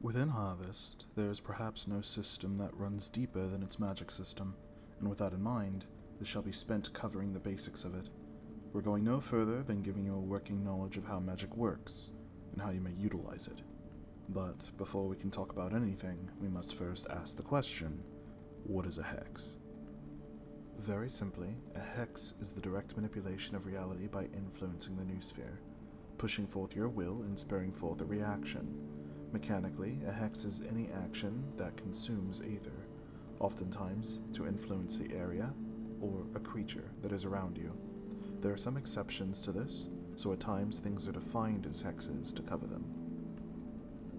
Within Harvest, there is perhaps no system that runs deeper than its magic system, and with that in mind, this shall be spent covering the basics of it. We're going no further than giving you a working knowledge of how magic works, and how you may utilize it. But before we can talk about anything, we must first ask the question, what is a hex? Very simply, a hex is the direct manipulation of reality by influencing the noosphere, pushing forth your will and spurring forth a reaction. Mechanically, a hex is any action that consumes aether, oftentimes to influence the area or a creature that is around you. There are some exceptions to this, so at times things are defined as hexes to cover them.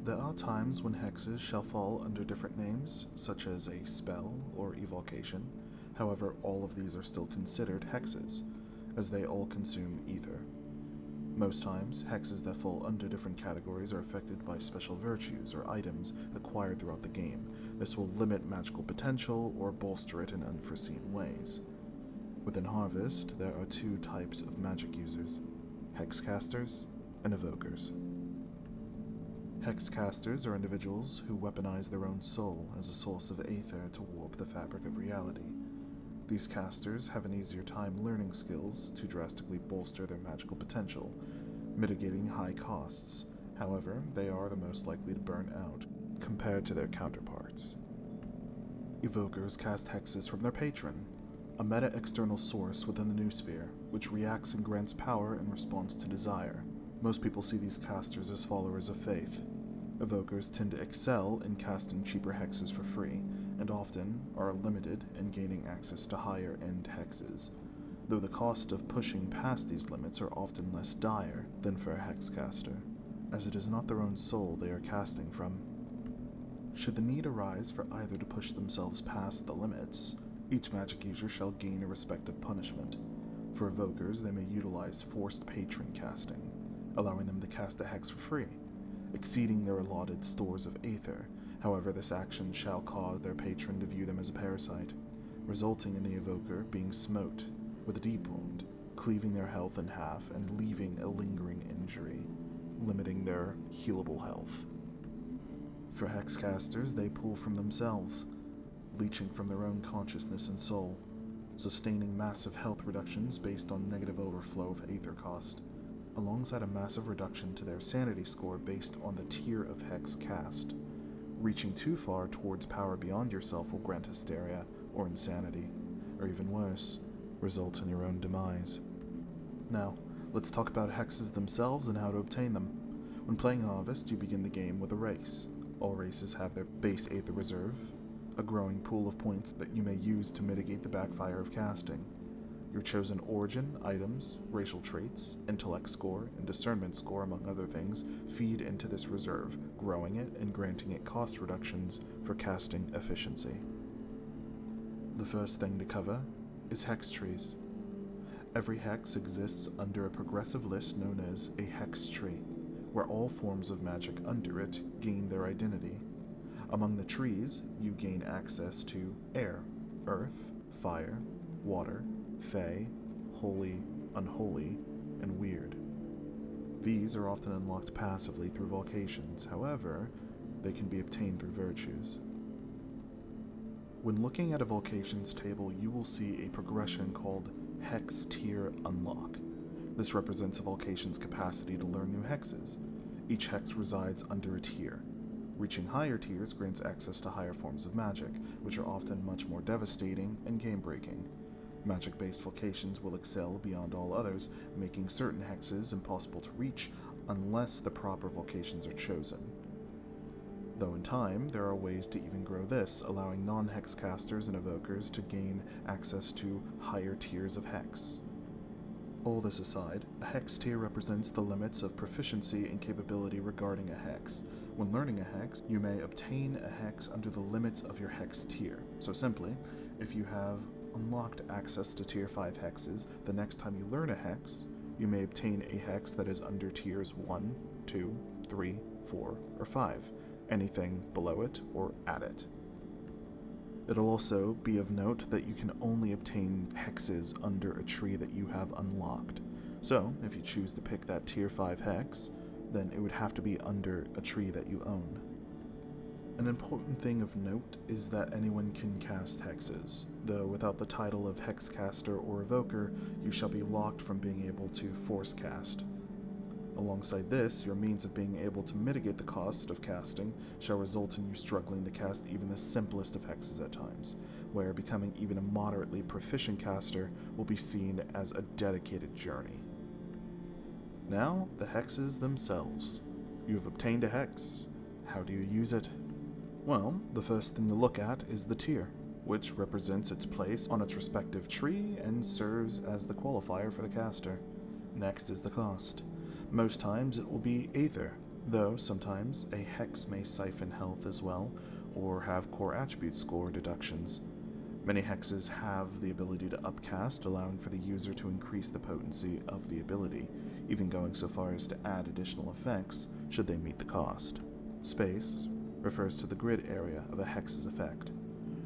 There are times when hexes shall fall under different names, such as a spell or evocation. However, all of these are still considered hexes, as they all consume ether. Most times, hexes that fall under different categories are affected by special virtues or items acquired throughout the game. This will limit magical potential or bolster it in unforeseen ways. Within Harvest, there are two types of magic users, hexcasters and evokers. Hexcasters are individuals who weaponize their own soul as a source of aether to warp the fabric of reality. These casters have an easier time learning skills to drastically bolster their magical potential, mitigating high costs. However, they are the most likely to burn out compared to their counterparts. Evokers cast hexes from their patron, a meta-external source within the noosphere, which reacts and grants power in response to desire. Most people see these casters as followers of faith. Evokers tend to excel in casting cheaper hexes for free, and often are limited in gaining access to higher-end hexes, though the cost of pushing past these limits are often less dire than for a hexcaster, as it is not their own soul they are casting from. Should the need arise for either to push themselves past the limits, each magic user shall gain a respective punishment. For evokers, they may utilize forced patron casting, allowing them to cast a hex for free, exceeding their allotted stores of aether. However, this action shall cause their patron to view them as a parasite, resulting in the evoker being smote with a deep wound, cleaving their health in half and leaving a lingering injury, limiting their healable health. For hexcasters, they pull from themselves, leeching from their own consciousness and soul, sustaining massive health reductions based on negative overflow of aether cost, alongside a massive reduction to their sanity score based on the tier of hex cast. Reaching too far towards power beyond yourself will grant hysteria or insanity, or even worse, result in your own demise. Now, let's talk about hexes themselves and how to obtain them. When playing Harvest, you begin the game with a race. All races have their base aether reserve, a growing pool of points that you may use to mitigate the backfire of casting. Your chosen origin, items, racial traits, intellect score, and discernment score, among other things, feed into this reserve, growing it and granting it cost reductions for casting efficiency. The first thing to cover is hex trees. Every hex exists under a progressive list known as a hex tree, where all forms of magic under it gain their identity. Among the trees, you gain access to air, earth, fire, water, fey, holy, unholy, and weird. These are often unlocked passively through vocations, however, they can be obtained through virtues. When looking at a vocations table, you will see a progression called Hex Tier Unlock. This represents a vocation's capacity to learn new hexes. Each hex resides under a tier. Reaching higher tiers grants access to higher forms of magic, which are often much more devastating and game-breaking. Magic-based vocations will excel beyond all others, making certain hexes impossible to reach unless the proper vocations are chosen. Though in time, there are ways to even grow this, allowing non-hex casters and evokers to gain access to higher tiers of hex. All this aside, a hex tier represents the limits of proficiency and capability regarding a hex. When learning a hex, you may obtain a hex under the limits of your hex tier. So simply, if you have unlocked access to tier 5 hexes, the next time you learn a hex, you may obtain a hex that is under tiers 1, 2, 3, 4, or 5, anything below it or at it. It'll also be of note that you can only obtain hexes under a tree that you have unlocked. So, if you choose to pick that tier 5 hex, then it would have to be under a tree that you own. An important thing of note is that anyone can cast hexes, though without the title of hexcaster or evoker, you shall be locked from being able to force cast. Alongside this, your means of being able to mitigate the cost of casting shall result in you struggling to cast even the simplest of hexes at times, where becoming even a moderately proficient caster will be seen as a dedicated journey. Now, the hexes themselves. You have obtained a hex. How do you use it? Well, the first thing to look at is the tier, which represents its place on its respective tree and serves as the qualifier for the caster. Next is the cost. Most times it will be Aether, though sometimes a hex may siphon health as well, or have core attribute score deductions. Many hexes have the ability to upcast, allowing for the user to increase the potency of the ability, even going so far as to add additional effects should they meet the cost. Space refers to the grid area of a hex's effect.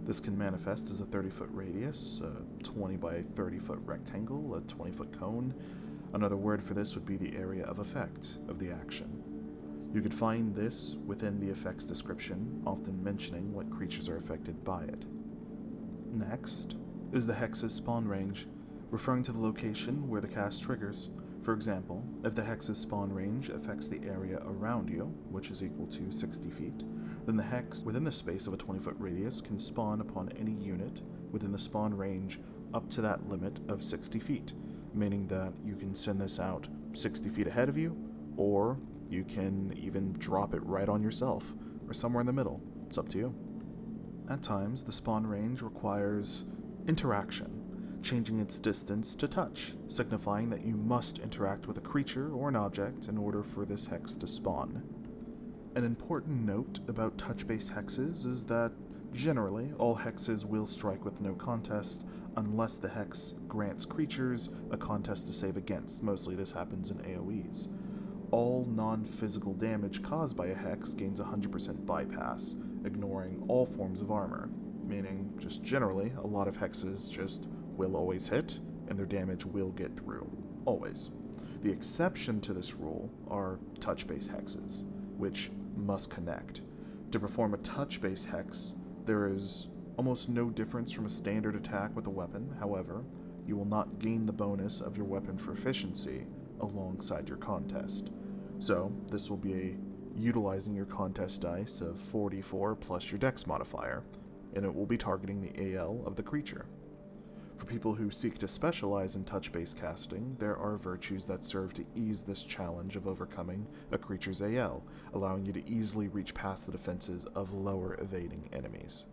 This can manifest as a 30-foot radius, a 20 by 30-foot rectangle, a 20-foot cone. Another word for this would be the area of effect of the action. You could find this within the effect's description, often mentioning what creatures are affected by it. Next is the hex's spawn range, referring to the location where the cast triggers. For example, if the hex's spawn range affects the area around you, which is equal to 60 feet, then the hex within the space of a 20-foot radius can spawn upon any unit within the spawn range up to that limit of 60 feet, meaning that you can send this out 60 feet ahead of you, or you can even drop it right on yourself, or somewhere in the middle. It's up to you. At times, the spawn range requires interaction, changing its distance to touch, signifying that you must interact with a creature or an object in order for this hex to spawn. An important note about touch-based hexes is that, generally, all hexes will strike with no contest unless the hex grants creatures a contest to save against. Mostly this happens in AoEs. All non-physical damage caused by a hex gains 100% bypass, ignoring all forms of armor, meaning, just generally, a lot of hexes just will always hit, and their damage will get through. Always. The exception to this rule are touch-based hexes, which must connect. To perform a touch-based hex, there is almost no difference from a standard attack with a weapon. However, you will not gain the bonus of your weapon proficiency alongside your contest. So, this will be utilizing your contest dice of 44 plus your dex modifier, and it will be targeting the AL of the creature. For people who seek to specialize in touch-based casting, there are virtues that serve to ease this challenge of overcoming a creature's AL, allowing you to easily reach past the defenses of lower evading enemies.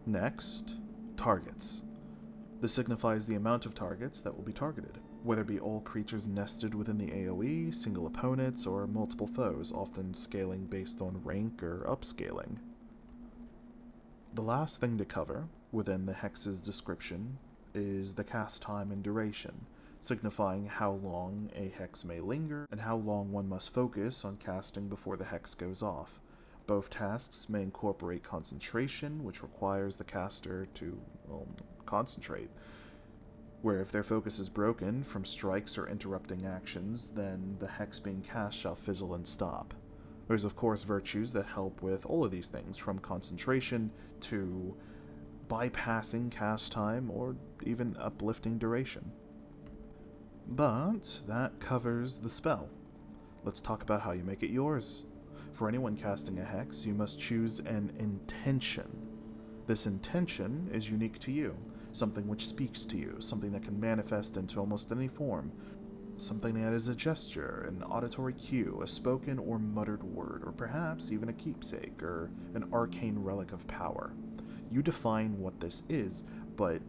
Next, targets. This signifies the amount of targets that will be targeted, whether it be all creatures nested within the AoE, single opponents, or multiple foes, often scaling based on rank or upscaling. The last thing to cover within the hex's description is the cast time and duration, signifying how long a hex may linger and how long one must focus on casting before the hex goes off. Both tasks may incorporate concentration, which requires the caster to concentrate, where if their focus is broken from strikes or interrupting actions, then the hex being cast shall fizzle and stop. There's of course virtues that help with all of these things, from concentration to bypassing cast time or even uplifting duration. But that covers the spell. Let's talk about how you make it yours. For anyone casting a hex, you must choose an intention. This intention is unique to you, something which speaks to you, something that can manifest into almost any form, something that is a gesture, an auditory cue, a spoken or muttered word, or perhaps even a keepsake or an arcane relic of power. You define what this is, but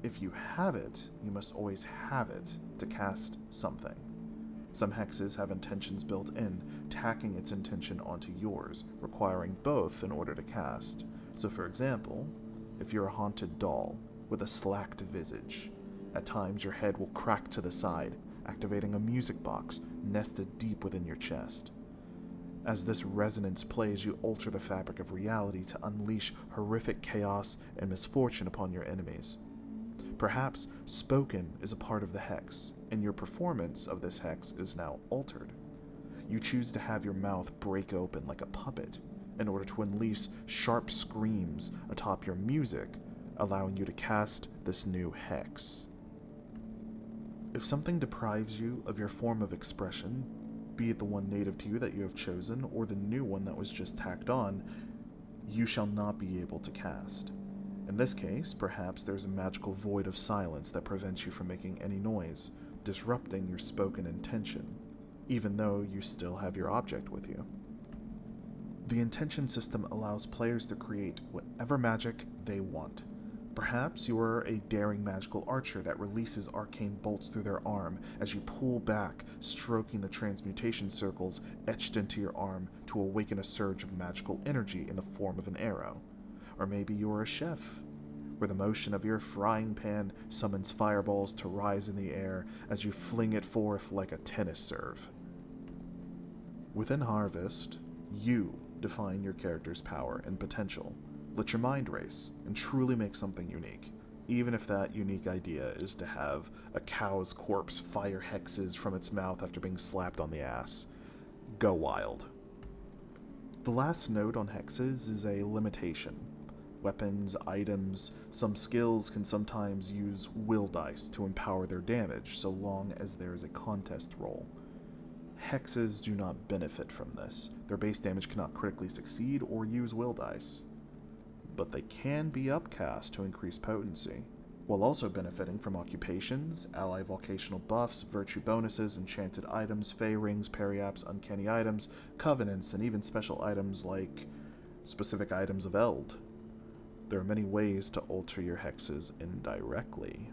if you have it, you must always have it to cast something. Some hexes have intentions built in, tacking its intention onto yours, requiring both in order to cast. So for example, if you're a haunted doll with a slacked visage, at times your head will crack to the side, activating a music box nested deep within your chest. As this resonance plays, you alter the fabric of reality to unleash horrific chaos and misfortune upon your enemies. Perhaps spoken is a part of the hex, and your performance of this hex is now altered. You choose to have your mouth break open like a puppet, in order to unleash sharp screams atop your music, allowing you to cast this new hex. If something deprives you of your form of expression, be it the one native to you that you have chosen or the new one that was just tacked on, you shall not be able to cast. In this case, perhaps there's a magical void of silence that prevents you from making any noise, disrupting your spoken intention, even though you still have your object with you. The intention system allows players to create whatever magic they want. Perhaps you are a daring magical archer that releases arcane bolts through their arm as you pull back, stroking the transmutation circles etched into your arm to awaken a surge of magical energy in the form of an arrow. Or maybe you're a chef, where the motion of your frying pan summons fireballs to rise in the air as you fling it forth like a tennis serve. Within Harvest, you define your character's power and potential. Let your mind race and truly make something unique, even if that unique idea is to have a cow's corpse fire hexes from its mouth after being slapped on the ass. Go wild. The last note on hexes is a limitation. Weapons, items, some skills can sometimes use will dice to empower their damage, so long as there is a contest roll. Hexes do not benefit from this. Their base damage cannot critically succeed or use will dice, but they can be upcast to increase potency, while also benefiting from occupations, ally vocational buffs, virtue bonuses, enchanted items, fey rings, periaps, uncanny items, covenants, and even special items like specific items of Eld. There are many ways to alter your hexes indirectly.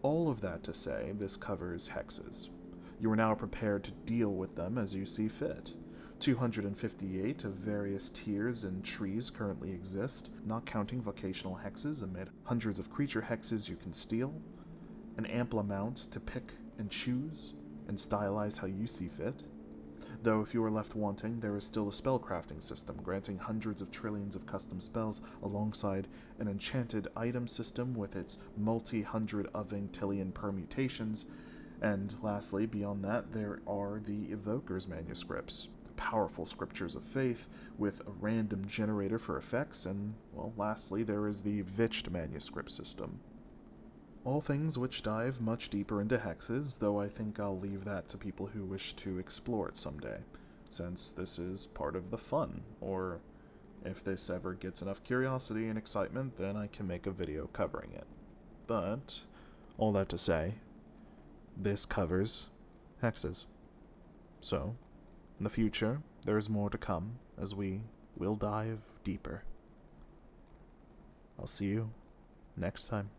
All of that to say, this covers hexes. You are now prepared to deal with them as you see fit. 258 of various tiers and trees currently exist, not counting vocational hexes amid hundreds of creature hexes you can steal. An ample amount to pick and choose and stylize how you see fit. Though if you are left wanting, there is still a spellcrafting system granting hundreds of trillions of custom spells alongside an enchanted item system with its multi-hundred Eventillion permutations. And lastly, beyond that, there are the Evoker's manuscripts, powerful scriptures of faith with a random generator for effects, and, well, lastly, there is the Viched manuscript system. All things which dive much deeper into hexes, though I think I'll leave that to people who wish to explore it someday, since this is part of the fun, or if this ever gets enough curiosity and excitement, then I can make a video covering it. But, all that to say, this covers hexes. So, in the future, there is more to come as we will dive deeper. I'll see you next time.